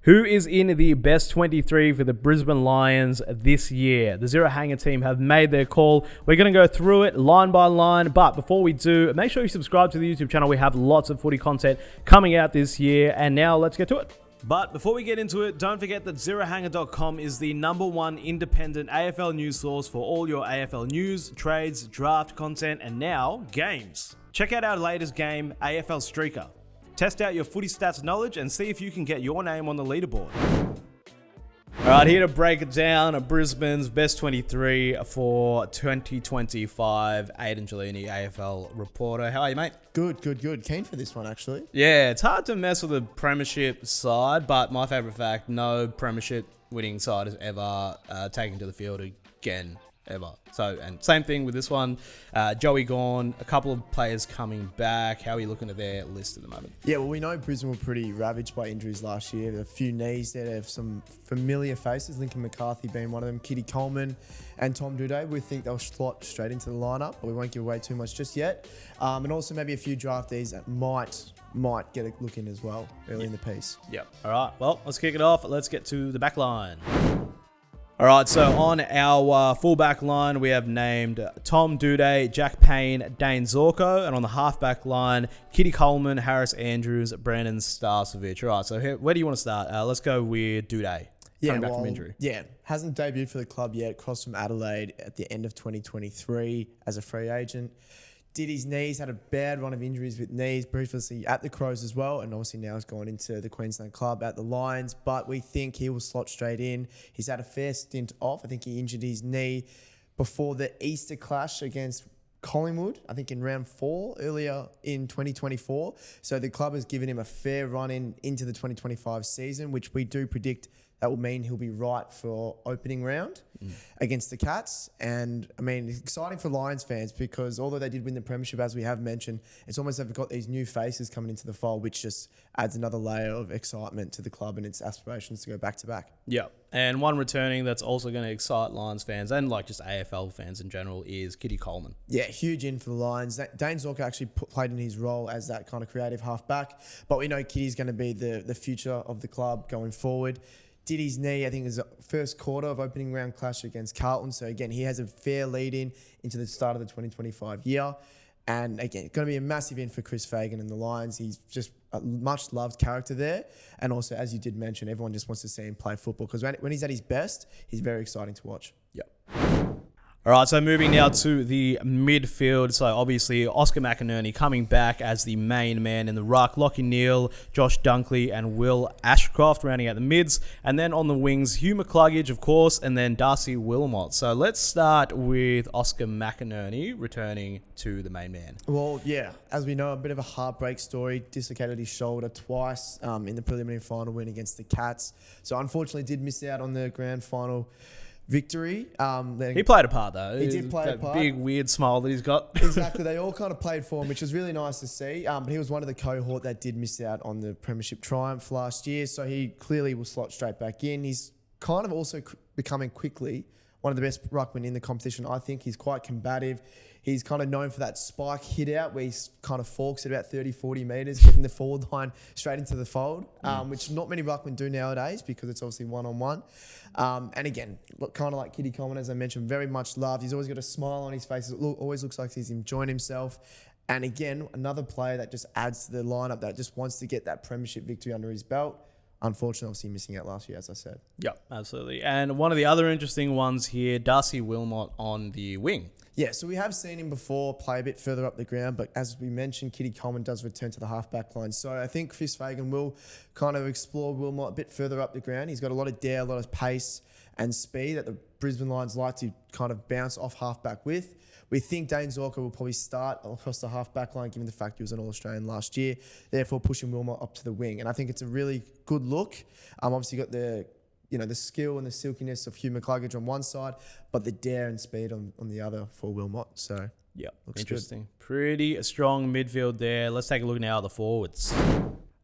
Who is in the best 23 for the Brisbane Lions this year? The Zero Hanger team have made their call. We're going to go through it line by line. But before we do, make sure you subscribe to the YouTube channel. We have lots of footy content coming out this year. And now let's get to it. But before we get into it, don't forget that ZeroHanger.com is the #1 independent AFL news source for all your AFL news, trades, draft content, and now games. Check out our latest game, AFL Streakr. Test out your footy stats knowledge and see if you can get your name on the leaderboard. All right, here to break it down, Brisbane's best 23 for 2025. Aidan Cellini, AFL reporter. How are you, mate? Good. Keen for this one, actually. Yeah, it's hard to mess with the premiership side, but my favourite fact, no premiership winning side has ever taken to the field again. Ever. So, and same thing with this one. Joey gone, a couple of players coming back. How are you looking at their list at the moment? Yeah, well, we know Brisbane were pretty ravaged by injuries last year. A few knees there. They have some familiar faces, Lincoln McCarthy being one of them, Kitty Coleman and Tom Doedee. We think they'll slot straight into the lineup, but we won't give away too much just yet. And also maybe a few draftees that might get a look in as well early in the piece. Yep. All right, well, let's kick it off. Let's get to the back line. All right, so on our fullback line, we have named Tom Doedee, Jack Payne, Dane Zorko, and on the halfback line, Kitty Coleman, Harris Andrews, Brandon Starcevich. All right, so where do you want to start? Let's go with Doedee, coming back from injury. Yeah, hasn't debuted for the club yet, crossed from Adelaide at the end of 2023 as a free agent. Did his knees, had a bad run of injuries with knees, previously at the Crows as well, and obviously now he's gone into the Queensland club at the Lions, but we think he will slot straight in. He's had a fair stint off. I think he injured his knee before the Easter clash against Collingwood, I think in round 4 earlier in 2024. So the club has given him a fair run into the 2025 season, which we do predict that will mean he'll be right for opening round against the Cats. And, I mean, it's exciting for Lions fans because although they did win the premiership, as we have mentioned, it's almost like they've got these new faces coming into the fold, which just adds another layer of excitement to the club and its aspirations to go back-to-back. Yeah, and one returning that's also going to excite Lions fans and like just AFL fans in general is Kitty Coleman. Yeah, huge in for the Lions. Dane Zorko actually played in his role as that kind of creative halfback, but we know Kitty's going to be the future of the club going forward. Did his knee, I think, is the first quarter of opening round clash against Carlton. So, again, he has a fair lead into the start of the 2025 year. And, again, going to be a massive in for Chris Fagan and the Lions. He's just a much-loved character there. And also, as you did mention, everyone just wants to see him play football because when he's at his best, he's very exciting to watch. Yep. All right, so moving now to the midfield. So obviously Oscar McInerney coming back as the main man in the ruck. Lachie Neale, Josh Dunkley, and Will Ashcroft rounding out the mids. And then on the wings, Hugh McCluggage, of course, and then Darcy Wilmot. So let's start with Oscar McInerney returning to the main man. Well, yeah, as we know, a bit of a heartbreak story. Dislocated his shoulder twice in the preliminary final win against the Cats. So unfortunately did miss out on the grand final victory. He played a part though. He did play a part. Big weird smile that he's got. Exactly. They all kind of played for him, which was really nice to see. But he was one of the cohort that did miss out on the premiership triumph last year. So he clearly will slot straight back in. He's kind of also becoming quickly one of the best ruckmen in the competition. I think he's quite combative. He's kind of known for that spike hit out where he kind of forks at about 30, 40 metres, getting the forward line straight into the fold, which not many ruckmen do nowadays because it's obviously one-on-one. And again, kind of like Kitty Coleman, as I mentioned, very much loved. He's always got a smile on his face. It always looks like he's enjoying himself. And again, another player that just adds to the lineup that just wants to get that premiership victory under his belt. Unfortunately, obviously missing out last year, as I said. Yep, absolutely. And one of the other interesting ones here, Darcy Wilmot on the wing. Yeah, so we have seen him before play a bit further up the ground, but as we mentioned, Kitty Coleman does return to the halfback line. So I think Chris Fagan will kind of explore Wilmot a bit further up the ground. He's got a lot of dare, a lot of pace and speed that the Brisbane Lions like to kind of bounce off halfback with. We think Dane Zorko will probably start across the half-back line, given the fact he was an All-Australian last year, therefore pushing Wilmot up to the wing. And I think it's a really good look. Obviously, got the skill and the silkiness of Hugh McCluggage on one side, but the dare and speed on the other for Wilmot. So, yeah, looks interesting. Good. Pretty strong midfield there. Let's take a look now at the forwards.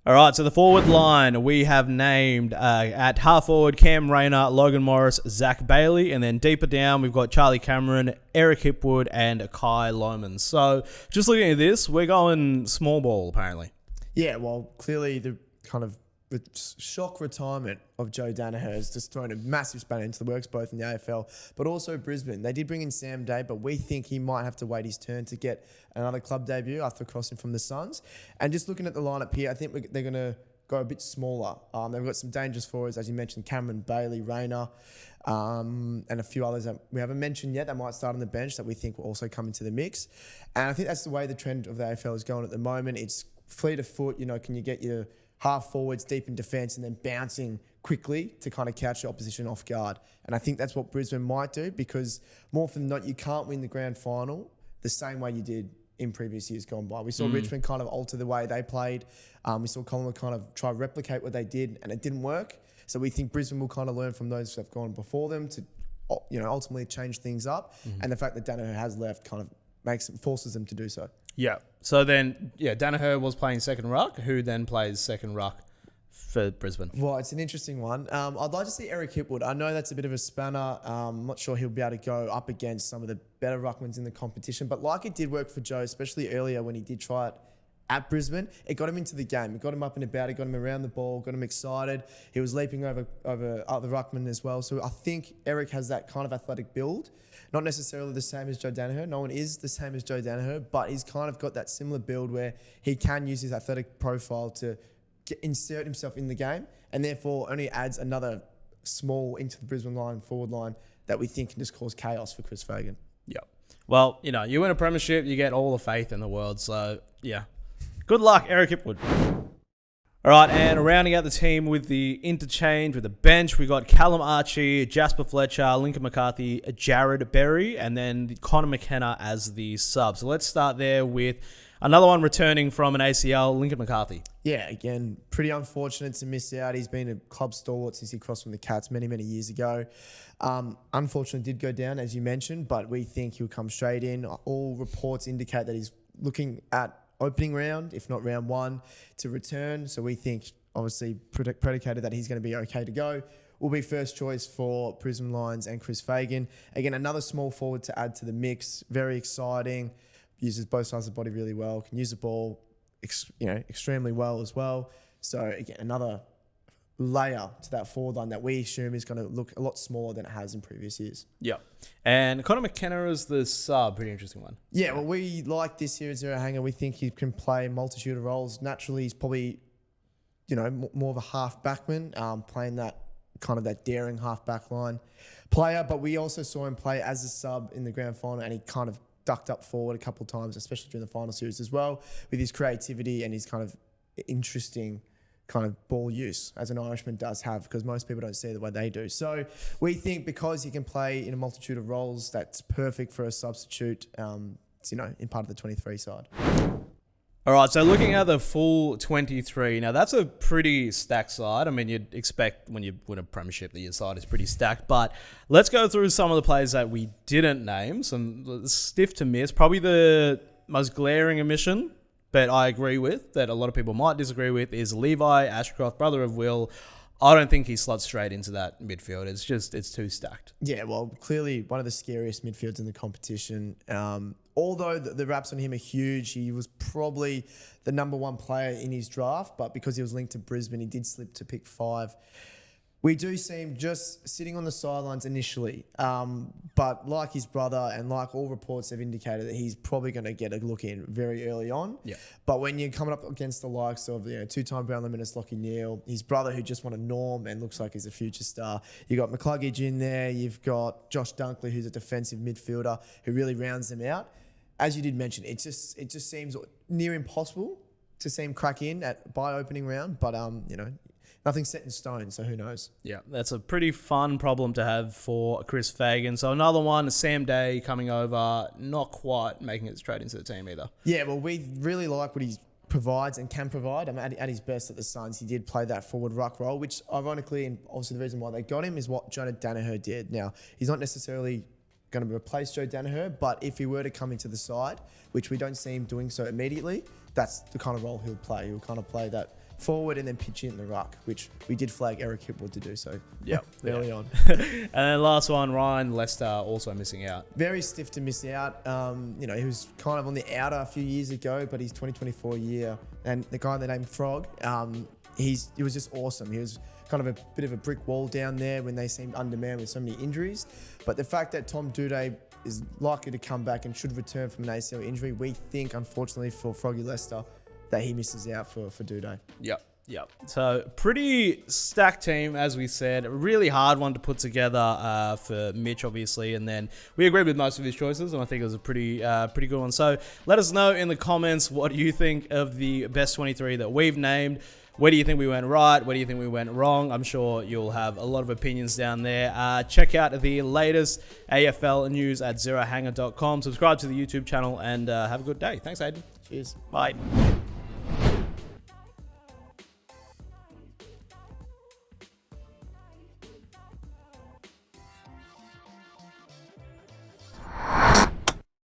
All right, so the forward line we have named at half forward Cam Rayner, Logan Morris, Zach Bailey, and then deeper down we've got Charlie Cameron, Eric Hipwood, and Kai Lohman. So just looking at this, we're going small ball apparently. Yeah, well, clearly the kind of shock retirement of Joe Danaher has just thrown a massive spanner into the works, both in the AFL, but also Brisbane. They did bring in Sam Day, but we think he might have to wait his turn to get another club debut after crossing from the Suns. And just looking at the lineup here, I think they're going to go a bit smaller. They've got some dangerous forwards, as you mentioned, Cameron Bailey, Rayner, and a few others that we haven't mentioned yet that might start on the bench that we think will also come into the mix. And I think that's the way the trend of the AFL is going at the moment. It's fleet of foot. Can you get your half forwards deep in defence and then bouncing quickly to kind of catch the opposition off guard? And I think that's what Brisbane might do, because more often than not, you can't win the grand final the same way you did in previous years gone by. We saw Richmond kind of alter the way they played. We saw Collingwood kind of try to replicate what they did, and it didn't work. So we think Brisbane will kind of learn from those that have gone before them to, ultimately change things up. And the fact that Danaher has left kind of forces them to do so. Yeah. So then, Danaher was playing second ruck. Who then plays second ruck for Brisbane? Well, it's an interesting one. I'd like to see Eric Hipwood. I know that's a bit of a spanner. I'm not sure he'll be able to go up against some of the better ruckmans in the competition. But like it did work for Joe, especially earlier when he did try it at Brisbane, it got him into the game. It got him up and about. It got him around the ball, got him excited. He was leaping over other ruckmen as well. So I think Eric has that kind of athletic build. Not necessarily the same as Joe Danaher. No one is the same as Joe Danaher, but he's kind of got that similar build where he can use his athletic profile to insert himself in the game, and therefore only adds another small into the Brisbane forward line that we think can just cause chaos for Chris Fagan. Yeah. Well, you win a premiership, you get all the faith in the world. So, yeah. Good luck, Eric Hipwood. All right, and rounding out the team with the interchange, with the bench, we got Callum Archie, Jasper Fletcher, Lincoln McCarthy, Jared Berry, and then Connor McKenna as the sub. So let's start there with another one returning from an ACL, Lincoln McCarthy. Yeah, again, pretty unfortunate to miss out. He's been a club stalwart since he crossed from the Cats many, many years ago. Unfortunately, did go down, as you mentioned, but we think he'll come straight in. All reports indicate that he's looking at opening round, if not round one, to return. So we think, obviously, predicated that he's going to be okay to go, will be first choice for Brisbane Lions and Chris Fagan. Again, another small forward to add to the mix. Very exciting. Uses both sides of the body really well. Can use the ball, extremely well as well. So again, another layer to that forward line that we assume is going to look a lot smaller than it has in previous years. Yeah. And Connor McKenna is the sub. Pretty interesting one. Yeah, well, we like this here at Zero Hanger. We think he can play a multitude of roles. Naturally, he's probably, more of a half backman, playing that kind of that daring half back line player. But we also saw him play as a sub in the grand final, and he kind of ducked up forward a couple of times, especially during the final series as well, with his creativity and his kind of interesting kind of ball use, as an Irishman does have, because most people don't see it the way they do. So we think because he can play in a multitude of roles, that's perfect for a substitute, in part of the 23 side. All right, so looking at the full 23, now that's a pretty stacked side. I mean, you'd expect when you win a premiership that your side is pretty stacked, but let's go through some of the players that we didn't name, some stiff to miss. Probably the most glaring omission, but I agree with, that a lot of people might disagree with, is Levi Ashcroft, brother of Will. I don't think he slots straight into that midfield. It's too stacked. Yeah, well, clearly one of the scariest midfields in the competition. Although the raps on him are huge, he was probably the number one player in his draft, but because he was linked to Brisbane, he did slip to pick 5. We do see him just sitting on the sidelines initially, but like his brother and like all reports have indicated that he's probably going to get a look in very early on. Yeah. But when you're coming up against the likes of two-time Brownlow Minister Lachie Neale, his brother who just won a Norm and looks like he's a future star, you got McCluggage in there, you've got Josh Dunkley who's a defensive midfielder who really rounds them out. As you did mention, it just seems near impossible to see him crack in by opening round, but nothing's set in stone, so who knows? Yeah, that's a pretty fun problem to have for Chris Fagan. So another one, Sam Day coming over, not quite making it straight into the team either. Yeah, well, we really like what he provides and can provide. I mean, at his best at the Suns, he did play that forward ruck role, which ironically, and obviously the reason why they got him is what Joe Danaher did. Now, he's not necessarily going to replace Joe Danaher, but if he were to come into the side, which we don't see him doing so immediately, that's the kind of role he'll play. He'll kind of play that forward and then pitch in the ruck, which we did flag Eric Hipwood to do so early on. And then last one, Ryan Lester also missing out. Very stiff to miss out. He was kind of on the outer a few years ago, but his 2024 year, and the guy they named Frog, it was just awesome. He was kind of a bit of a brick wall down there when they seemed undermanned with so many injuries. But the fact that Tom Doedee is likely to come back and should return from an ACL injury, we think, unfortunately for Froggy Lester, that he misses out for Doedee. Yep. So pretty stacked team, as we said. A really hard one to put together for Mitch, obviously. And then we agreed with most of his choices, and I think it was a pretty good one. So let us know in the comments what you think of the best 23 that we've named. Where do you think we went right? Where do you think we went wrong? I'm sure you'll have a lot of opinions down there. Check out the latest AFL news at zerohanger.com. Subscribe to the YouTube channel and have a good day. Thanks, Aidan. Cheers. Bye.